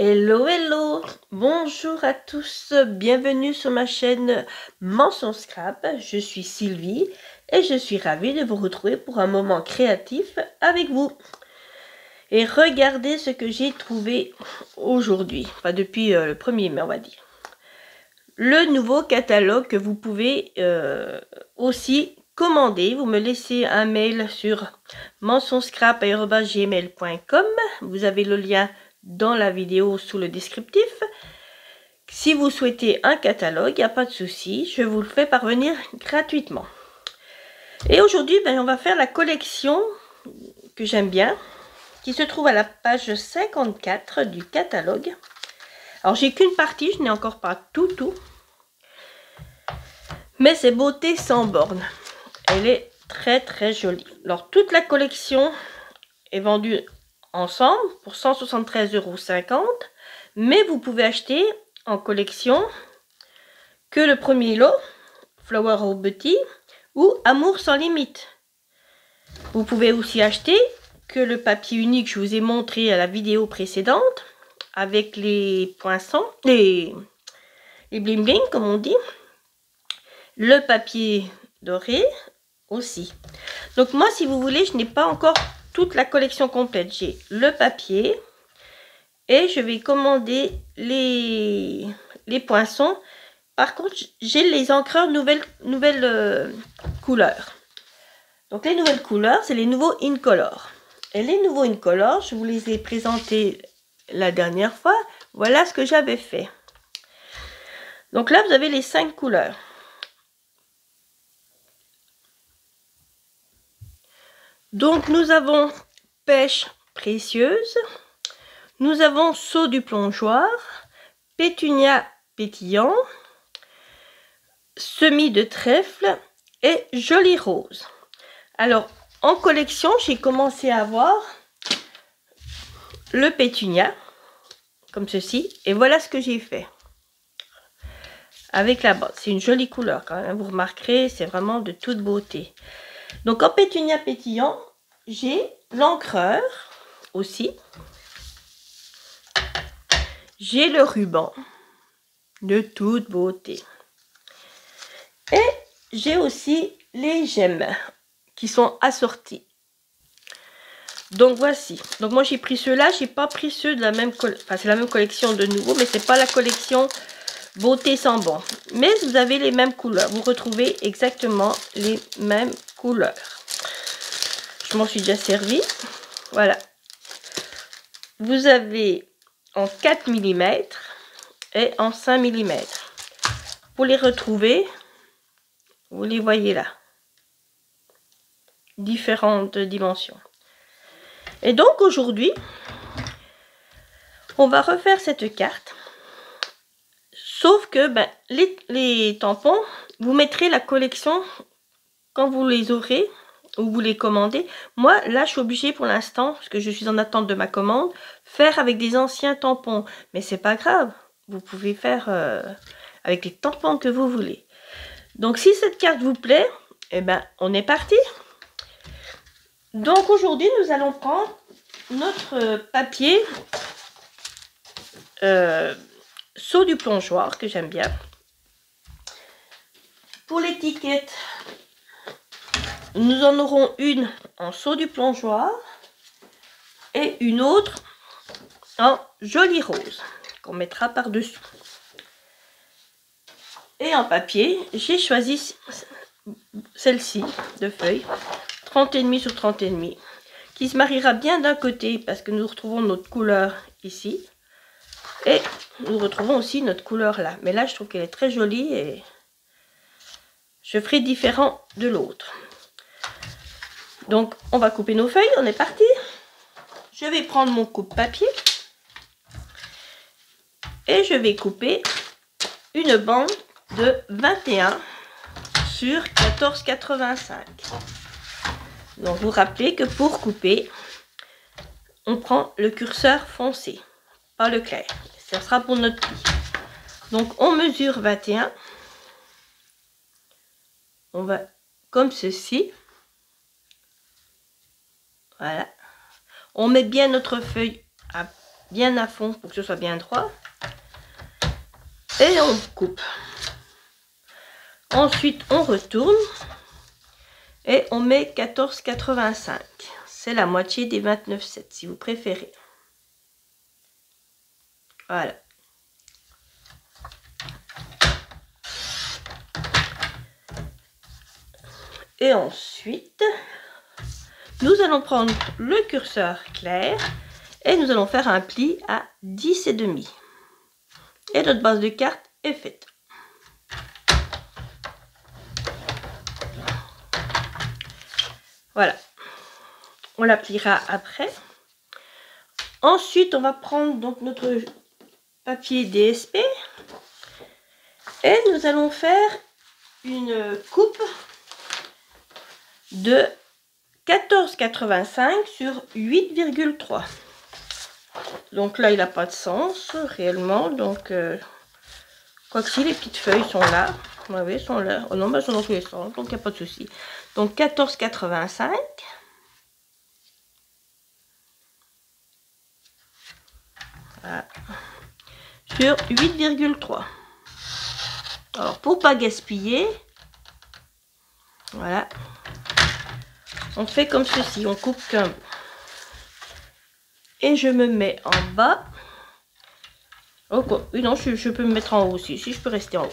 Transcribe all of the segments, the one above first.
Hello, hello, bonjour à tous, bienvenue sur ma chaîne Mention Scrap. Je suis Sylvie et je suis ravie de vous retrouver pour un moment créatif avec vous. Et regardez ce que j'ai trouvé aujourd'hui, enfin depuis le 1er mai on va dire. Le nouveau catalogue que vous pouvez aussi commander. Vous me laissez un mail sur mentionscrap@gmail.com. Vous avez le lien dans la vidéo sous le descriptif. Si vous souhaitez un catalogue, il n'y a pas de souci, je vous le fais parvenir gratuitement. Et aujourd'hui, on va faire la collection que j'aime bien, qui se trouve à la page 54 du catalogue. Alors j'ai qu'une partie, je n'ai encore pas tout. Mais c'est beauté sans borne. Elle est très jolie. Alors toute la collection est vendue ensemble pour 173,50 €. Mais vous pouvez acheter en collection que le premier lot, Flower of Beauty ou Amour sans limite. Vous pouvez aussi acheter que le papier unique que je vous ai montré à la vidéo précédente avec les poinçons, les bling bling comme on dit. Le papier doré aussi. Donc moi, si vous voulez, je n'ai pas encore toute la collection complète. J'ai le papier et je vais commander les poinçons. Par contre, j'ai les encreurs nouvelles couleurs. Donc les nouvelles couleurs, c'est les nouveaux Incolor. Et les nouveaux Incolor, je vous les ai présentés la dernière fois. Voilà ce que j'avais fait. Donc là, vous avez les 5 couleurs. Donc nous avons pêche précieuse, nous avons saut du plongeoir, pétunia pétillant, semis de trèfle et joli rose. Alors en collection, j'ai commencé à avoir le pétunia comme ceci et voilà ce que j'ai fait avec la base. C'est une jolie couleur quand même, vous remarquerez, c'est vraiment de toute beauté. Donc en pétunia pétillant, j'ai l'encreur aussi. J'ai le ruban de toute beauté. Et j'ai aussi les gemmes qui sont assorties. Donc voici. Donc moi j'ai pris ceux-là, j'ai pas pris ceux de la même collection. Enfin c'est la même collection de nouveau, mais c'est pas la collection beauté sans borne. Mais vous avez les mêmes couleurs. Vous retrouvez exactement les mêmes couleurs. Je m'en suis déjà servi. Voilà. Vous avez en 4 mm et en 5 mm. Pour les retrouver, vous les voyez là. Différentes dimensions. Et donc aujourd'hui, on va refaire cette carte. Sauf que les tampons, vous mettrez la collection quand vous les aurez ou vous les commandez. Moi, là, je suis obligée pour l'instant, parce que je suis en attente de ma commande, faire avec des anciens tampons. Mais c'est pas grave. Vous pouvez faire avec les tampons que vous voulez. Donc, si cette carte vous plaît, eh ben, on est parti. Donc, aujourd'hui, nous allons prendre notre papier saut du plongeoir, que j'aime bien. Pour l'étiquette, nous en aurons une en saut du plongeoir et une autre en joli rose qu'on mettra par-dessous. Et en papier, j'ai choisi celle-ci de feuille 30,5 sur 30,5 qui se mariera bien d'un côté parce que nous retrouvons notre couleur ici et nous retrouvons aussi notre couleur là. Mais là, je trouve qu'elle est très jolie et je ferai différent de l'autre. Donc, on va couper nos feuilles. On est parti. Je vais prendre mon coupe-papier et je vais couper une bande de 21 sur 14,85. Donc, vous rappelez que pour couper, on prend le curseur foncé, pas le clair. Ça sera pour notre pli. Donc, on mesure 21. On va comme ceci. Voilà. On met bien notre feuille à bien à fond pour que ce soit bien droit. Et on coupe. Ensuite, on retourne et on met 14,85. C'est la moitié des 29,7 si vous préférez. Voilà. Et ensuite, nous allons prendre le curseur clair et nous allons faire un pli à 10,5. Et notre base de carte est faite. Voilà. On la pliera après. Ensuite, on va prendre donc notre papier DSP et nous allons faire une coupe de 14,85 sur 8,3. Donc là, il n'a pas de sens réellement. Donc, quoi que si, les petites feuilles sont là. Oui, elles sont là. Oh non, elles sont dans tous les sens, donc il n'y a pas de souci. Donc 14,85. Voilà. Sur 8,3. Alors, pour pas gaspiller, voilà. On fait comme ceci, on coupe qu'un bout. Et je me mets en bas. Oh quoi, oui non, je peux me mettre en haut aussi, si je peux rester en haut.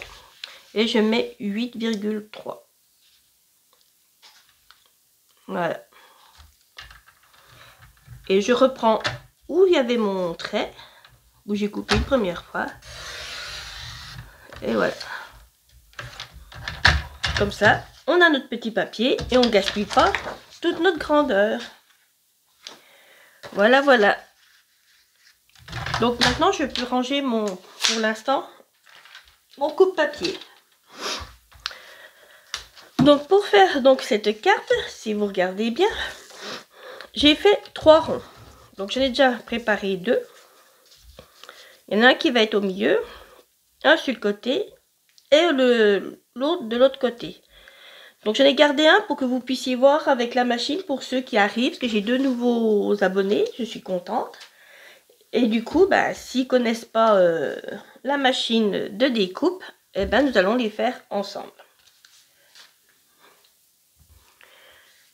Et je mets 8,3. Voilà. Et je reprends où il y avait mon trait, où j'ai coupé une première fois. Et voilà. Comme ça, on a notre petit papier et on ne gaspille pas toute notre grandeur. Voilà, voilà. Donc maintenant, je peux ranger pour l'instant, mon coupe-papier. Donc pour faire donc cette carte, si vous regardez bien, j'ai fait 3 ronds. Donc j'en ai déjà préparé 2. Il y en a un qui va être au milieu, un sur le côté et l'autre de l'autre côté. Donc j'en ai gardé un pour que vous puissiez voir avec la machine pour ceux qui arrivent, parce que j'ai 2 nouveaux abonnés, je suis contente. Et du coup, bah, s'ils ne connaissent pas la machine de découpe, eh ben, nous allons les faire ensemble.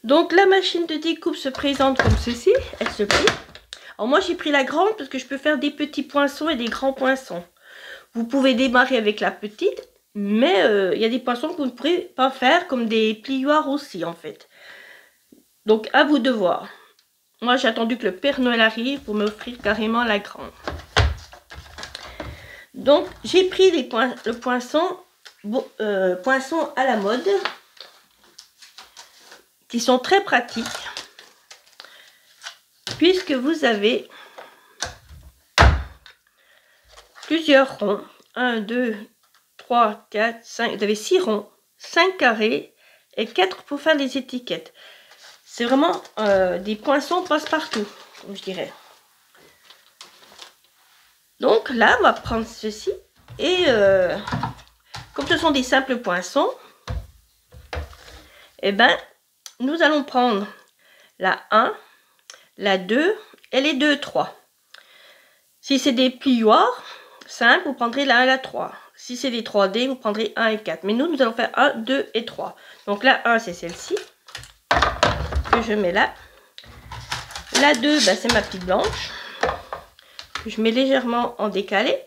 Donc la machine de découpe se présente comme ceci, elle se plie. Alors moi j'ai pris la grande parce que je peux faire des petits poinçons et des grands poinçons. Vous pouvez démarrer avec la petite, mais il y a des poinçons que vous ne pourrez pas faire comme des plioirs aussi en fait. Donc à vous de voir. Moi j'ai attendu que le Père Noël arrive pour m'offrir carrément la grande. Donc j'ai pris le poinçon, poinçon à la mode, qui sont très pratiques, puisque vous avez plusieurs ronds. 1, 2, 3, 4, 5. Vous avez 6 ronds, 5 carrés et 4 pour faire les étiquettes. C'est vraiment des poinçons passe-partout, comme je dirais. Donc là, on va prendre ceci. Et comme ce sont des simples poinçons, eh ben, nous allons prendre la 1, la 2 et les 2, 3. Si c'est des plioirs simples, vous prendrez la 1 et la 3. Si c'est des 3D, vous prendrez 1 et 4. Mais nous allons faire 1, 2 et 3. Donc la 1, c'est celle-ci, que je mets là. La 2, ben, c'est ma petite blanche, que je mets légèrement en décalé.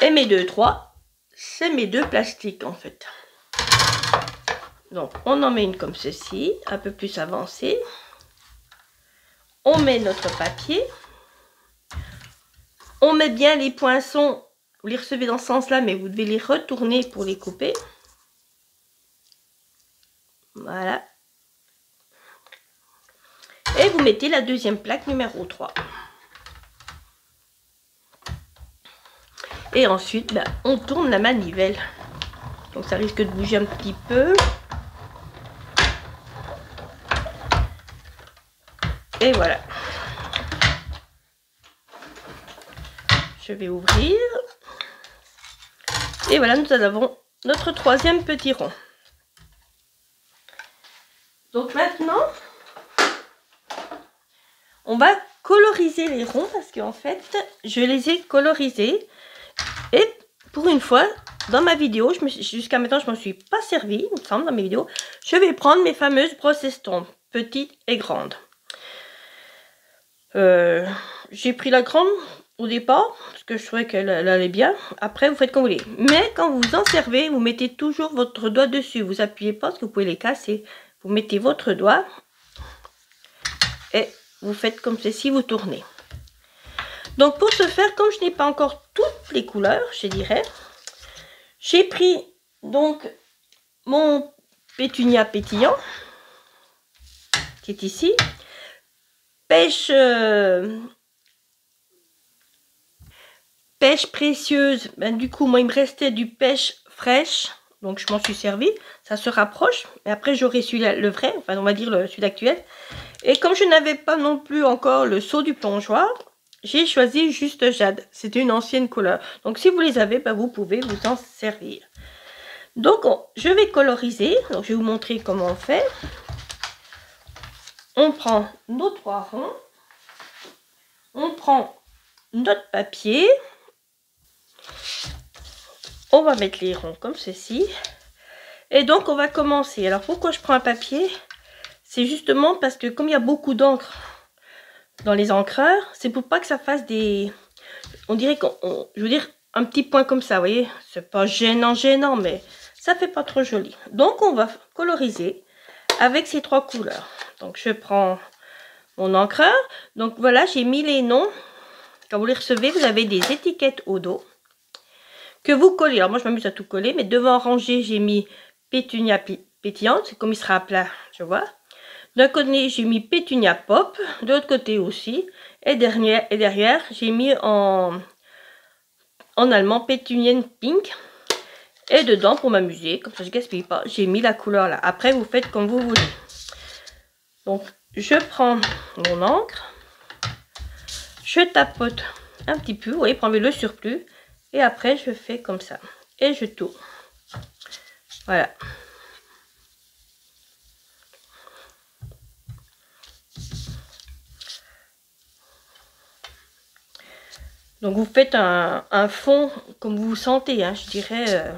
Et mes 2, 3, c'est mes 2 plastiques en fait. Donc on en met une comme ceci, un peu plus avancée. On met notre papier. On met bien les poinçons. Vous les recevez dans ce sens-là, mais vous devez les retourner pour les couper. Voilà. Et vous mettez la deuxième plaque numéro 3. Et ensuite, ben, on tourne la manivelle. Donc ça risque de bouger un petit peu. Et voilà. Je vais ouvrir. Et voilà, nous avons notre troisième petit rond. Donc maintenant, on va coloriser les ronds parce qu'en fait, je les ai colorisés. Et pour une fois, dans ma vidéo, jusqu'à maintenant, je ne m'en suis pas servi, il me semble, dans mes vidéos. Je vais prendre mes fameuses brosses estompes, petites et grandes. J'ai pris la grande au départ, parce que je trouvais qu'elle allait bien. Après, vous faites comme vous voulez. Mais quand vous vous en servez, vous mettez toujours votre doigt dessus. Vous appuyez pas, parce que vous pouvez les casser. Vous mettez votre doigt et vous faites comme ceci, vous tournez. Donc pour ce faire, comme je n'ai pas encore toutes les couleurs, je dirais, j'ai pris donc mon pétunia pétillant, qui est ici, pêche précieuse, ben, du coup moi il me restait du pêche fraîche, donc je m'en suis servi, ça se rapproche, mais après j'aurai celui-là, le vrai, enfin on va dire celui actuel. Et comme je n'avais pas non plus encore le seau du plongeoir, j'ai choisi juste jade. C'était une ancienne couleur. Donc si vous les avez, ben, vous pouvez vous en servir. Donc je vais coloriser. Donc je vais vous montrer comment on fait. On prend nos 3 ronds. On prend notre papier. On va mettre les ronds comme ceci. Et donc on va commencer. Alors pourquoi je prends un papier? C'est justement parce que comme il y a beaucoup d'encre dans les encreurs, c'est pour pas que ça fasse des... On dirait je veux dire, un petit point comme ça, vous voyez. C'est pas gênant, mais ça fait pas trop joli. Donc on va coloriser avec ces 3 couleurs. Donc je prends mon encreur. Donc voilà, j'ai mis les noms. Quand vous les recevez, vous avez des étiquettes au dos que vous collez. Alors moi je m'amuse à tout coller, mais devant ranger, j'ai mis pétunia pétillante. C'est comme il sera à plat, je vois. D'un côté, j'ai mis pétunia pop, de l'autre côté aussi. Et derrière, j'ai mis en allemand pétunienne pink. Et dedans, pour m'amuser, comme ça je gaspille pas, j'ai mis la couleur là. Après, vous faites comme vous voulez. Donc, je prends mon encre. Je tapote un petit peu, vous voyez, pour enlever le surplus. Et après, je fais comme ça. Et je tourne. Voilà. Donc vous faites un fond comme vous vous sentez, hein, je dirais.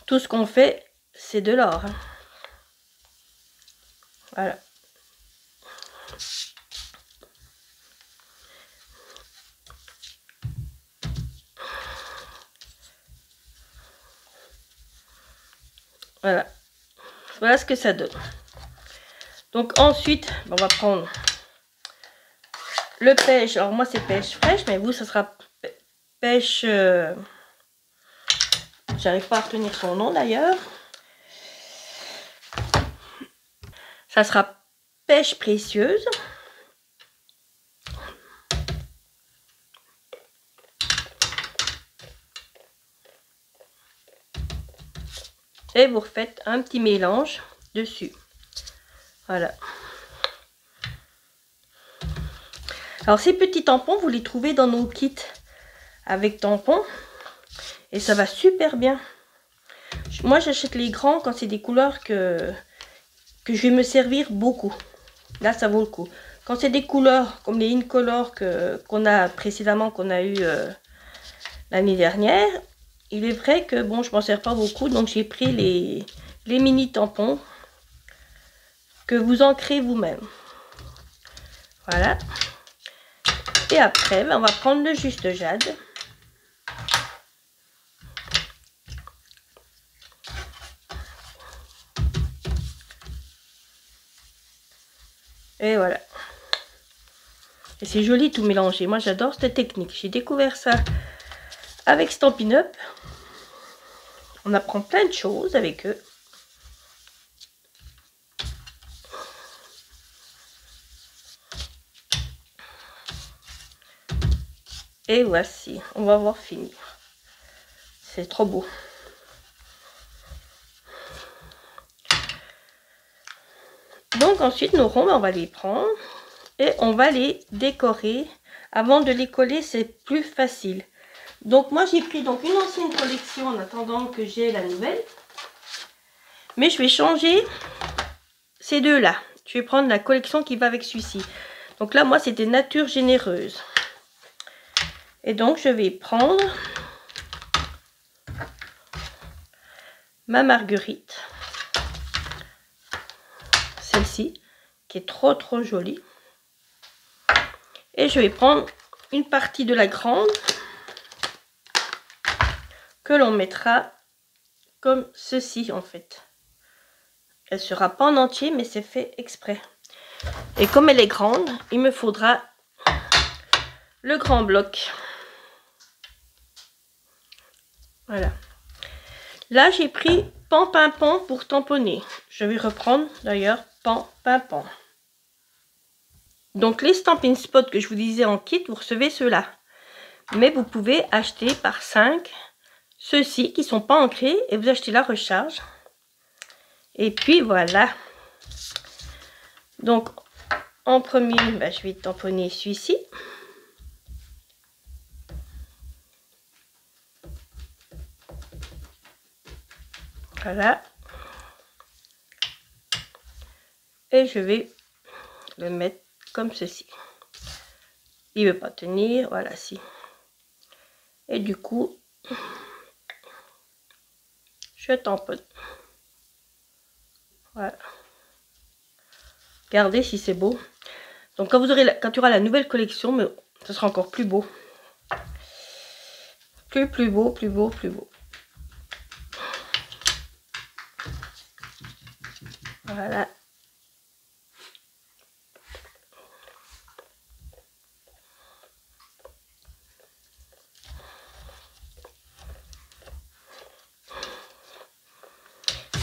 Tout ce qu'on fait, c'est de l'or. Hein. Voilà. Voilà. Voilà ce que ça donne. Donc ensuite, on va prendre le pêche. Alors moi c'est pêche fraîche, mais vous ça sera pêche... J'arrive pas à retenir son nom d'ailleurs. Ça sera pêche précieuse. Et vous refaites un petit mélange dessus. Voilà. Alors ces petits tampons, vous les trouvez dans nos kits avec tampons. Et ça va super bien. Moi j'achète les grands quand c'est des couleurs que je vais me servir beaucoup. Là ça vaut le coup. Quand c'est des couleurs comme les Incolor qu'on a précédemment, qu'on a eu l'année dernière, il est vrai que bon, je m'en sers pas beaucoup, donc j'ai pris les mini tampons que vous ancrez vous-même. Voilà. Et après, ben, on va prendre le juste jade. Et voilà. Et c'est joli tout mélangé. Moi j'adore cette technique. J'ai découvert ça avec Stampin' Up. On apprend plein de choses avec eux. Et voici, on va voir finir. C'est trop beau. Donc ensuite nos ronds, on va les prendre et on va les décorer. Avant de les coller, c'est plus facile. Donc moi j'ai pris donc une ancienne collection en attendant que j'ai la nouvelle. Mais je vais changer ces deux là. Je vais prendre la collection qui va avec celui-ci. Donc là, moi, c'était nature généreuse. Et donc, je vais prendre ma marguerite. Celle-ci, qui est trop jolie. Et je vais prendre une partie de la grande que l'on mettra comme ceci en fait. Elle sera pas en entier, mais c'est fait exprès. Et comme elle est grande, il me faudra le grand bloc. Voilà. Là, j'ai pris pan pimpon pour tamponner. Je vais reprendre d'ailleurs pan pimpon. Donc les Stampin' Spot que je vous disais en kit, vous recevez ceux-là. Mais vous pouvez acheter par 5 ceux-ci qui sont pas ancrés et vous achetez la recharge. Et puis voilà. Donc en premier, je vais tamponner celui-ci. Voilà. Et je vais le mettre comme ceci. Il ne veut pas tenir, voilà, si. Et du coup, je tamponne. Voilà. Regardez si c'est beau. Donc quand tu auras la nouvelle collection, mais ce sera encore plus beau. Plus beau. Voilà.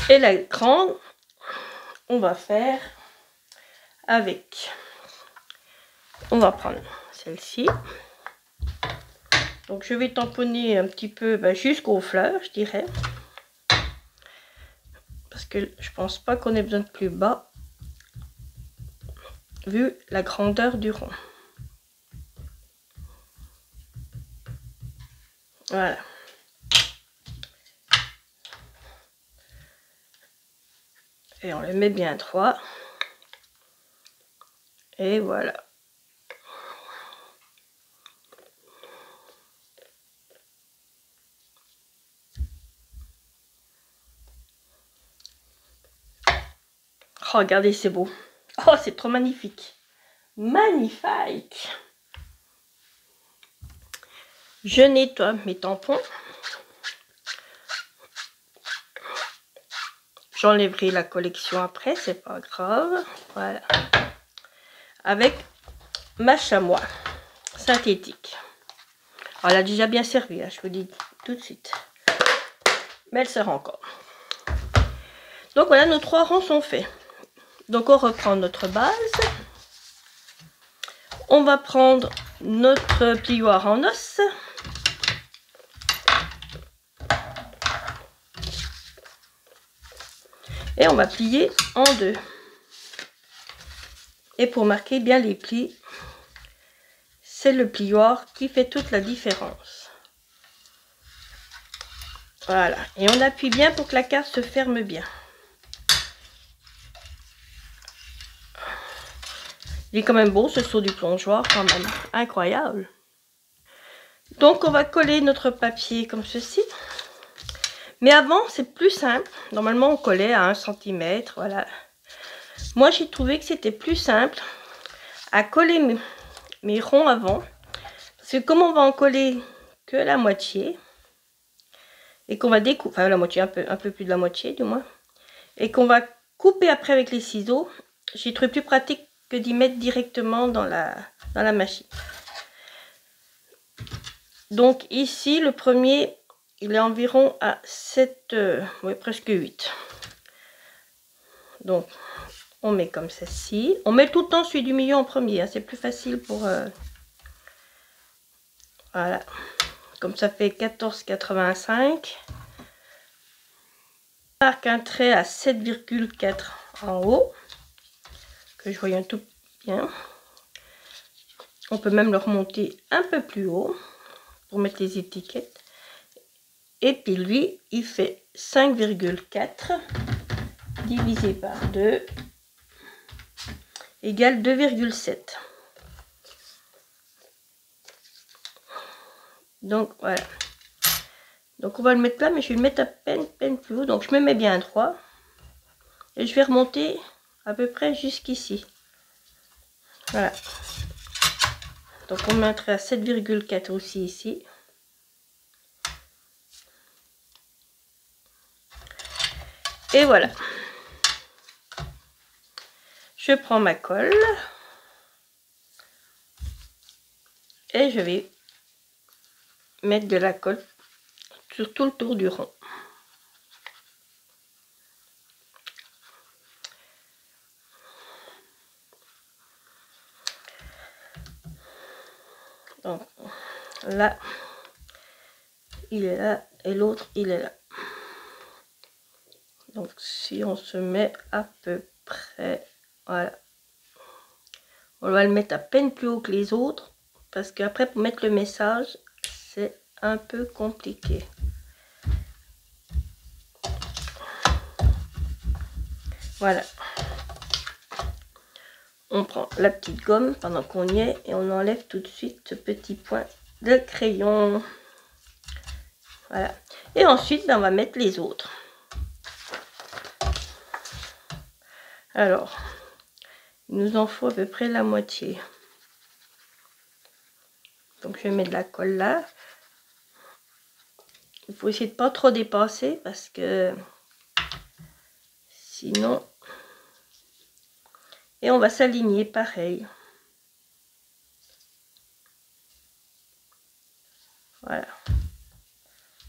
Et la grande, on va faire avec. On va prendre celle-ci. Donc je vais tamponner un petit peu jusqu'aux fleurs, je dirais. Parce que je pense pas qu'on ait besoin de plus bas. Vu la grandeur du rond. Voilà. Et on le met bien droit. Et voilà. Oh, regardez, c'est beau. Oh, c'est trop magnifique. Magnifique. Je nettoie mes tampons. J'enlèverai la collection après, c'est pas grave. Voilà. Avec ma chamois synthétique. Alors, elle a déjà bien servi, hein, je vous dis tout de suite. Mais elle sert encore. Donc voilà, nos 3 ronds sont faits. Donc on reprend notre base. On va prendre notre plioir en os. Et on va plier en 2. Et pour marquer bien les plis, c'est le plioir qui fait toute la différence. Voilà. Et on appuie bien pour que la carte se ferme bien. Il est quand même beau ce saut du plongeoir, quand même. Incroyable. Donc on va coller notre papier comme ceci. Mais avant, c'est plus simple. Normalement, on collait à 1 cm. Voilà. Moi, j'ai trouvé que c'était plus simple à coller mes ronds avant. Parce que comme on va en coller que la moitié, et qu'on va découper, enfin la moitié, un peu plus de la moitié du moins, et qu'on va couper après avec les ciseaux, j'ai trouvé plus pratique que d'y mettre directement dans la machine. Donc ici, le premier, il est environ à 7, oui, presque 8. Donc, on met comme ceci. On met tout le temps celui du milieu en premier, hein, c'est plus facile pour... voilà. Comme ça fait 14,85. On marque un trait à 7,4 en haut. Que je voie un tout bien. On peut même le remonter un peu plus haut pour mettre les étiquettes. Et puis lui, il fait 5,4 divisé par 2 égale 2,7. Donc voilà. Donc on va le mettre là, mais je vais le mettre à peine plus haut. Donc je me mets bien droit. Et je vais remonter à peu près jusqu'ici. Voilà. Donc on mettrait à 7,4 aussi ici. Et voilà. Je prends ma colle. Et je vais mettre de la colle sur tout le tour du rond. Donc là, il est là et l'autre, il est là. Donc si on se met à peu près, voilà. On va le mettre à peine plus haut que les autres, parce qu'après pour mettre le message, c'est un peu compliqué. Voilà. On prend la petite gomme pendant qu'on y est et on enlève tout de suite ce petit point de crayon. Voilà. Et ensuite, on va mettre les autres. Alors, il nous en faut à peu près la moitié. Donc, je mets de la colle là. Il faut essayer de pas trop dépasser parce que sinon... Et on va s'aligner pareil. Voilà.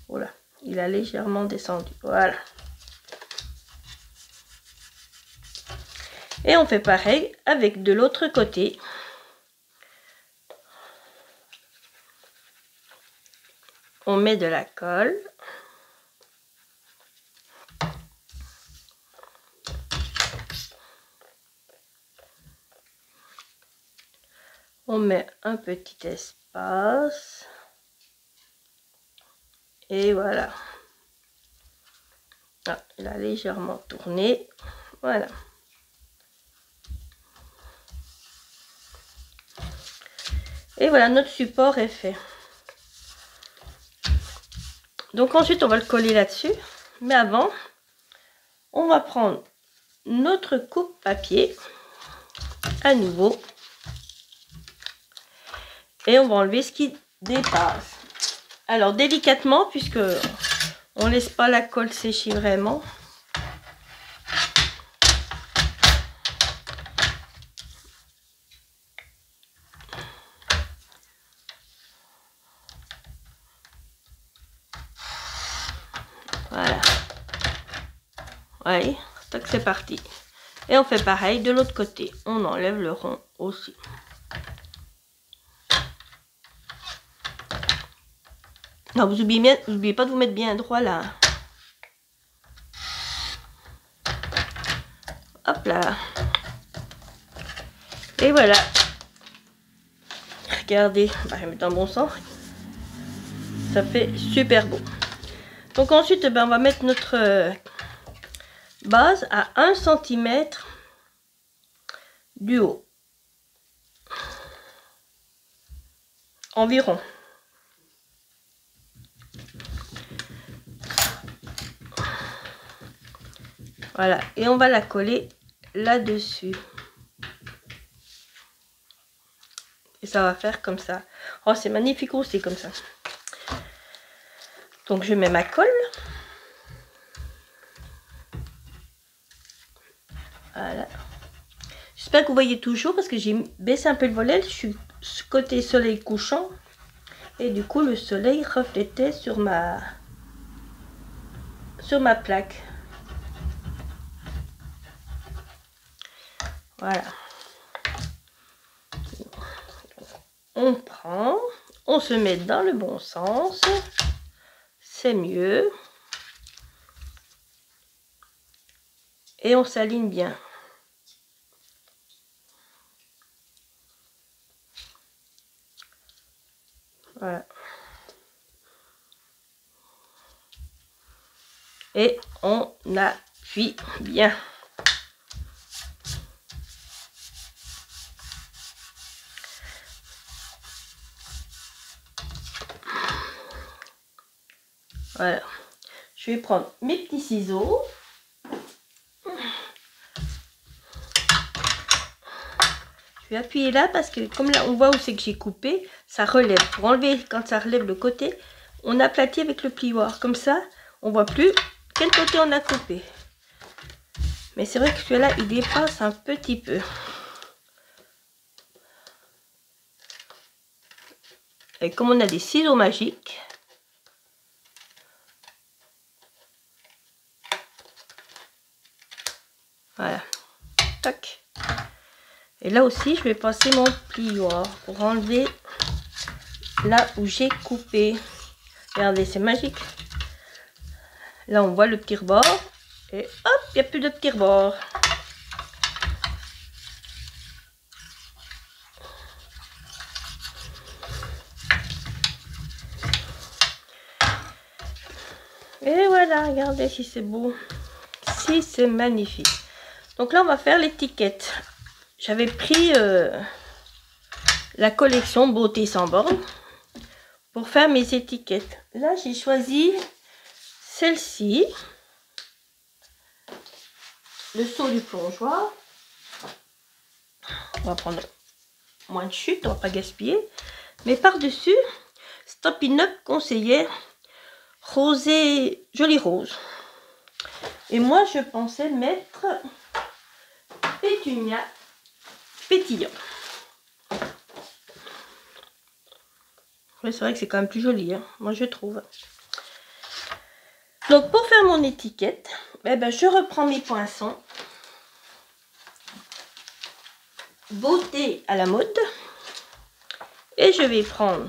Voilà. Il a légèrement descendu. Voilà. Et on fait pareil avec de l'autre côté. On met de la colle. On met un petit espace. Et voilà. Ah, il a légèrement tourné. Voilà. Et voilà, notre support est fait. Donc ensuite, on va le coller là-dessus. Mais avant, on va prendre notre coupe papier à nouveau. Et on va enlever ce qui dépasse. Alors délicatement, puisque on laisse pas la colle sécher vraiment. Voilà. Ouais, c'est parti. Et on fait pareil de l'autre côté. On enlève le rond aussi. Non, vous oubliez pas de vous mettre bien droit là. Hop là. Et voilà. Regardez, bah, je vais mettre dans le bon sens. Ça fait super beau. Donc ensuite, ben, on va mettre notre base à 1 cm du haut. Environ. Voilà. Et on va la coller là-dessus. Et ça va faire comme ça. Oh, c'est magnifique aussi comme ça. Donc je mets ma colle. Voilà. J'espère que vous voyez toujours parce que j'ai baissé un peu le volet. Je suis côté soleil couchant. Et du coup le soleil reflétait sur ma plaque. Voilà. On prend, on se met dans le bon sens. C'est mieux. Et on s'aligne bien. Voilà. Et on appuie bien. Voilà. Je vais prendre mes petits ciseaux. Je vais appuyer là parce que comme là on voit où c'est que j'ai coupé, ça relève. Pour enlever quand ça relève le côté, on aplatit avec le plioir. Comme ça, on voit plus quel côté on a coupé. Mais c'est vrai que celui-là, il dépasse un petit peu. Et comme on a des ciseaux magiques, voilà. Tac. Et là aussi, je vais passer mon plioir pour enlever là où j'ai coupé. Regardez, c'est magique. Là, on voit le petit rebord. Et hop, il n'y a plus de petit rebord. Et voilà, regardez si c'est beau. Si c'est magnifique. Donc là, on va faire l'étiquette. J'avais pris la collection Beauté sans borne pour faire mes étiquettes. Là, j'ai choisi celle-ci. Le seau du plongeoir. On va prendre moins de chute, on va pas gaspiller. Mais par-dessus, Stop In Up conseillait rosé, joli rose. Et moi, je pensais mettre pétunia pétillant. Ouais, c'est vrai que c'est quand même plus joli, hein, moi je trouve. Donc pour faire mon étiquette, eh ben, je reprends mes poinçons. Beauté à la mode. Et je vais prendre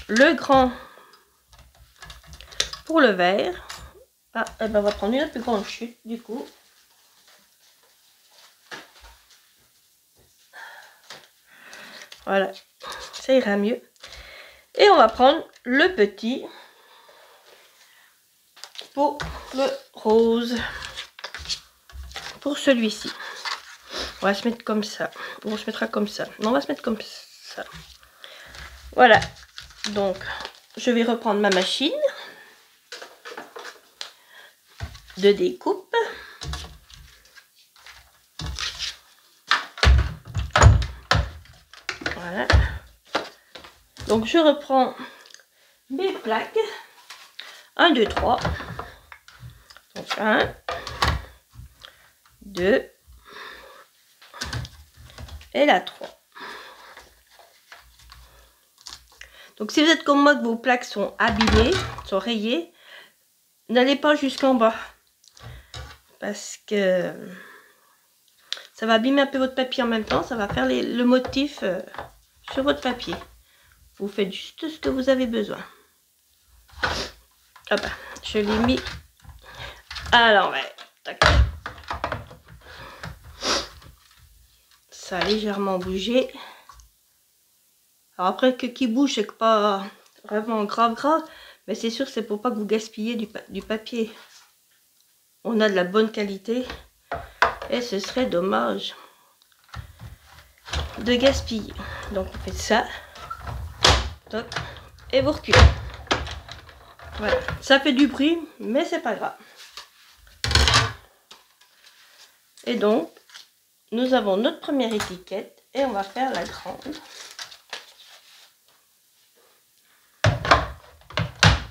le grand pour le vert. Ah, eh ben, on va prendre une plus grande chute du coup. Voilà, ça ira mieux. Et on va prendre le petit pour le rose. Pour celui-ci. On va se mettre comme ça. On se mettra comme ça. Non, on va se mettre comme ça. Voilà. Donc, je vais reprendre ma machine de découpe. Voilà. Donc, je reprends mes plaques. 1, 2, 3. Donc, 1, 2. Et la 3. Donc si vous êtes comme moi que vos plaques sont abîmées, sont rayées, n'allez pas jusqu'en bas. Parce que ça va abîmer un peu votre papier en même temps. Ça va faire le motif sur votre papier. Vous faites juste ce que vous avez besoin. Hop, je l'ai mis à l'envers. Tac. Ça a légèrement bougé. Alors après que qui bouge, c'est que pas vraiment grave, mais c'est sûr que c'est pour pas que vous gaspillez du papier. On a de la bonne qualité et ce serait dommage de gaspiller. Donc vous faites ça, top, et vous reculez. Voilà, ça fait du bruit, mais c'est pas grave. Et donc nous avons notre première étiquette et on va faire la grande.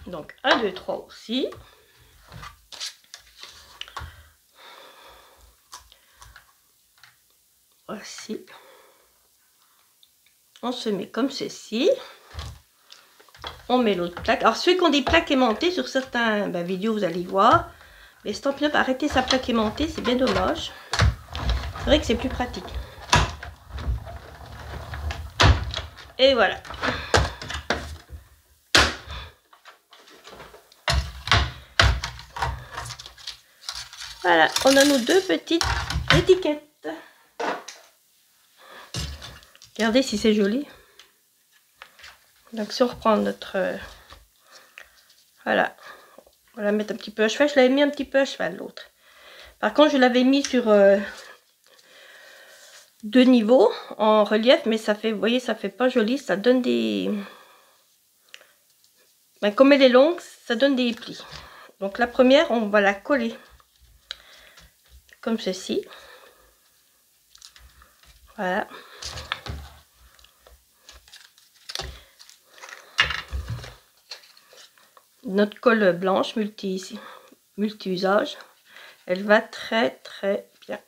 Donc 1, 2, 3 aussi. Voici. On se met comme ceci. On met l'autre plaque. Alors ceux qui ont des plaques aimantées, sur certaines vidéos vous allez voir. Mais Stampin' Up, arrêter sa plaque aimantée, c'est bien dommage. C'est vrai que c'est plus pratique. Et voilà. Voilà, on a nos deux petites étiquettes. Regardez si c'est joli. Donc si on reprend notre... voilà. On va la mettre un petit peu à cheval. Je l'avais mis un petit peu à cheval l'autre. Par contre je l'avais mis sur 2 niveaux en relief. Mais ça fait, vous voyez, ça fait pas joli. Ça donne des... Ben, comme elle est longue, ça donne des plis. Donc la première, on va la coller comme ceci. Voilà. Notre colle blanche multi-usage, elle va très très bien.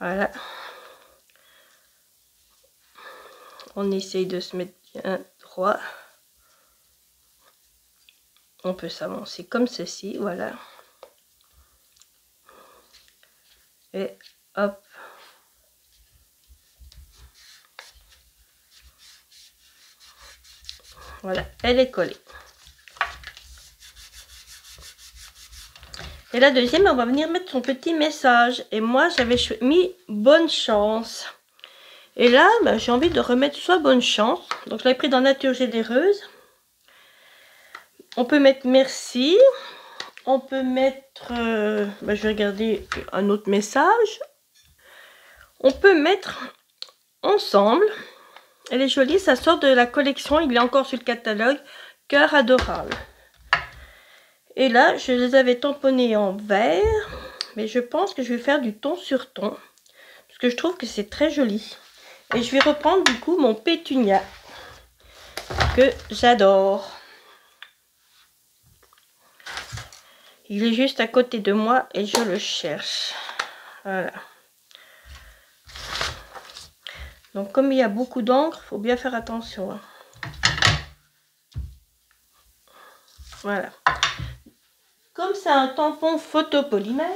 Voilà. On essaye de se mettre bien droit. On peut s'avancer comme ceci, voilà. Et hop. Voilà, elle est collée. Et la deuxième, on va venir mettre son petit message. Et moi, j'avais mis bonne chance. Et là, ben, j'ai envie de remettre soit bonne chance. Donc, je l'avais pris dans Nature Généreuse. On peut mettre merci. On peut mettre... ben, je vais regarder un autre message. On peut mettre ensemble. Elle est jolie, ça sort de la collection. Il est encore sur le catalogue. Cœur adorable. Et là, je les avais tamponnés en vert. Mais je pense que je vais faire du ton sur ton. Parce que je trouve que c'est très joli. Et je vais reprendre du coup mon pétunia. Que j'adore. Il est juste à côté de moi et je le cherche. Voilà. Donc comme il y a beaucoup d'encre, il faut bien faire attention. Hein. Voilà. Comme c'est un tampon photopolymère,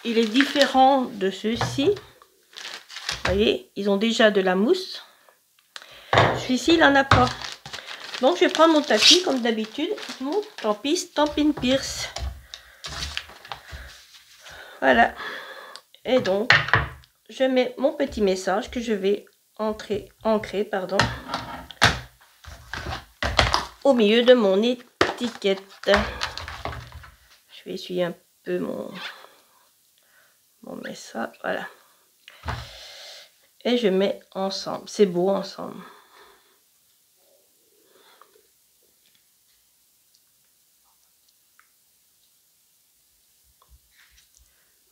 il est différent de ceux-ci. Vous voyez, ils ont déjà de la mousse. Celui-ci, il n'en a pas. Donc je vais prendre mon tapis comme d'habitude. Mon tapis Stampin' Pierce. Voilà. Et donc, je mets mon petit message que je vais ancrer, au milieu de mon étiquette. Je vais essuyer un peu mon message, voilà. Et je mets ensemble, c'est beau ensemble.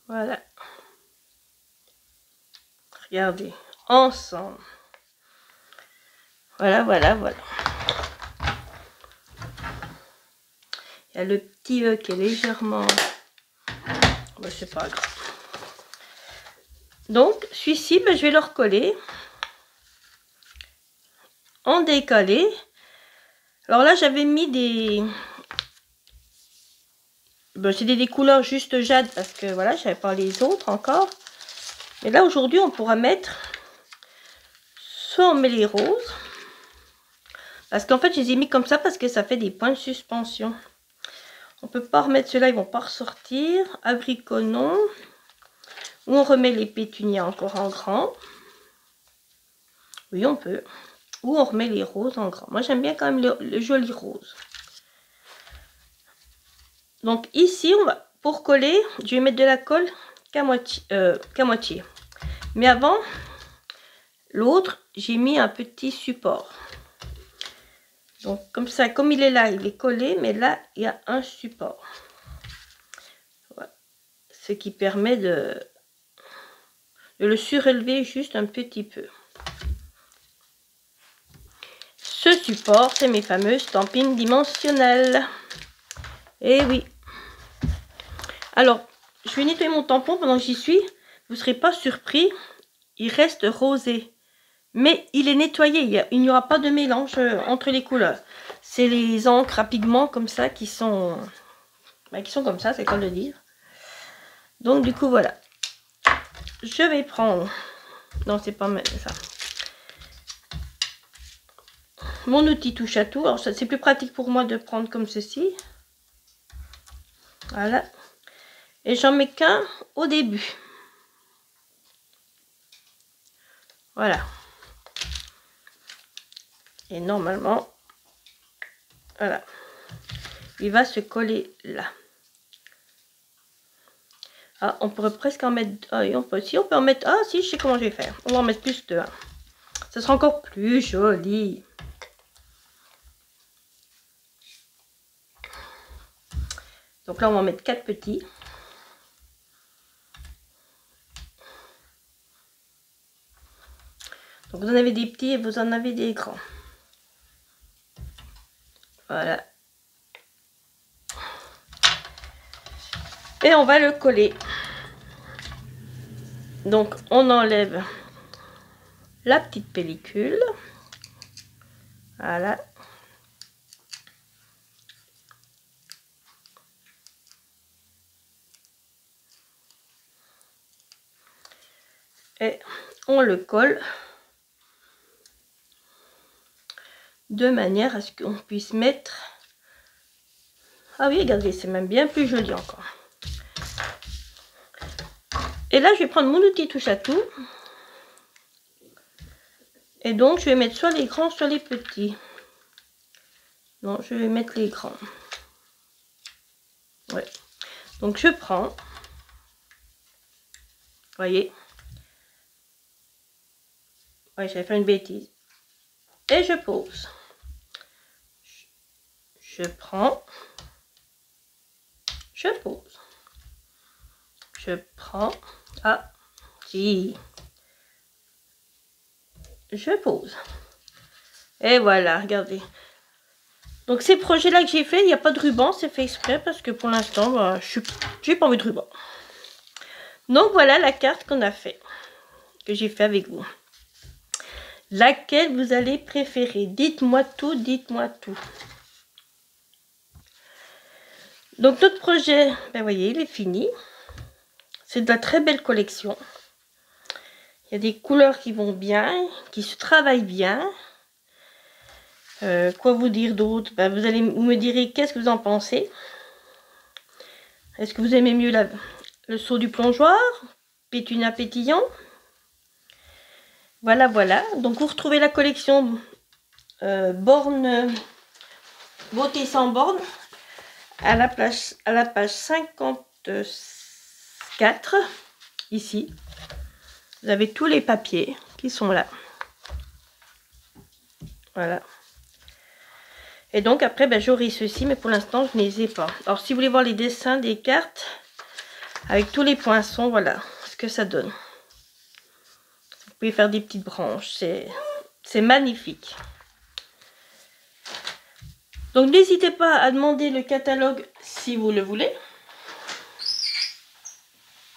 Voilà. Regardez, ensemble. Voilà, voilà, voilà. Il y a le petit E qui est légèrement... Ben, c'est pas grave. Donc, celui-ci, ben, je vais le recoller. En décalé. Alors là, j'avais mis des... Ben, c'est des couleurs juste jade parce que voilà, j'avais pas les autres encore. Mais là, aujourd'hui, on pourra mettre... Soit on met les roses. Parce qu'en fait, je les ai mis comme ça parce que ça fait des points de suspension. On peut pas remettre ceux-là, ils vont pas ressortir. Abricot non. Ou on remet les pétunias encore en grand. Oui, on peut. Ou on remet les roses en grand. Moi, j'aime bien quand même le joli rose. Donc ici, on va, pour coller, je vais mettre de la colle qu'à moitié. Mais avant, l'autre, j'ai mis un petit support. Donc comme ça, comme il est là, il est collé, mais là, il y a un support. Voilà. Ce qui permet de le surélever juste un petit peu. Ce support, c'est mes fameuses stampines dimensionnelles. Et oui. Alors, je vais nettoyer mon tampon pendant que j'y suis. Vous ne serez pas surpris. Il reste rosé. Mais il est nettoyé. Il n'y aura pas de mélange entre les couleurs. C'est les encres à pigments comme ça qui sont comme ça, c'est comme le dire. Donc du coup, voilà. Je vais prendre... Non, c'est pas mal ça. Mon outil touche à tout. Alors c'est plus pratique pour moi de prendre comme ceci. Voilà. Et j'en mets qu'un au début. Voilà. Et normalement, voilà. il va se coller là. Ah, on pourrait presque en mettre... Ah, on peut en mettre... Ah, si, je sais comment je vais faire. On va en mettre plus de 1. Ça sera encore plus joli. Donc là, on va en mettre 4 petits. Donc vous en avez des petits et vous en avez des grands. Voilà. Et on va le coller. Donc on enlève la petite pellicule. Voilà. Et on le colle de manière à ce qu'on puisse mettre... Ah oui, regardez, c'est même bien plus joli encore. Et là, je vais prendre mon outil touche à tout. Et donc, je vais mettre soit les grands, soit les petits. Non, je vais mettre les grands. Ouais. Donc, je prends. Vous voyez. Ouais, j'avais fait une bêtise. Et je pose. Je prends. Je pose. Je prends. Ah, si. Je pose. Et voilà, regardez. Donc ces projets-là que j'ai fait, il n'y a pas de ruban, c'est fait exprès parce que pour l'instant, bah, j'ai pas envie de ruban. Donc voilà la carte qu'on a fait, que j'ai fait avec vous. Laquelle vous allez préférer? Dites-moi tout, dites-moi tout. Donc notre projet, ben vous voyez, il est fini. C'est de la très belle collection. Il y a des couleurs qui vont bien, qui se travaillent bien. Quoi vous dire d'autre? Ben, vous me direz qu'est-ce que vous en pensez. Est-ce que vous aimez mieux le seau du plongeoir? Pétunia pétillant? Voilà, voilà. Donc vous retrouvez la collection borne beauté sans borne à la page 54, ici. Vous avez tous les papiers qui sont là. Voilà. Et donc après, ben, j'aurai ceci, mais pour l'instant, je ne les ai pas. Alors, si vous voulez voir les dessins des cartes, avec tous les poinçons, voilà ce que ça donne. Vous pouvez faire des petites branches, c'est magnifique. Donc, n'hésitez pas à demander le catalogue si vous le voulez.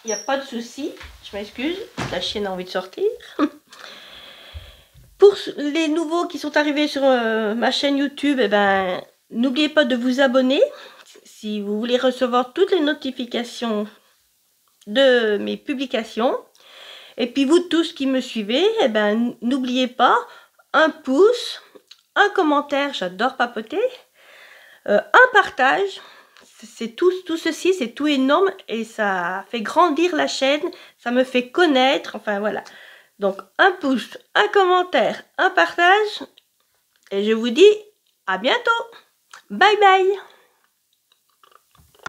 Il n'y a pas de souci, je m'excuse, la chienne a envie de sortir. Pour les nouveaux qui sont arrivés sur ma chaîne YouTube, eh ben, n'oubliez pas de vous abonner si vous voulez recevoir toutes les notifications de mes publications. Et puis vous tous qui me suivez, eh ben, n'oubliez pas un pouce, un commentaire, j'adore papoter, un partage. C'est tout ceci, c'est tout énorme et ça fait grandir la chaîne, ça me fait connaître, enfin voilà. Donc, un pouce, un commentaire, un partage. Et je vous dis à bientôt. Bye bye.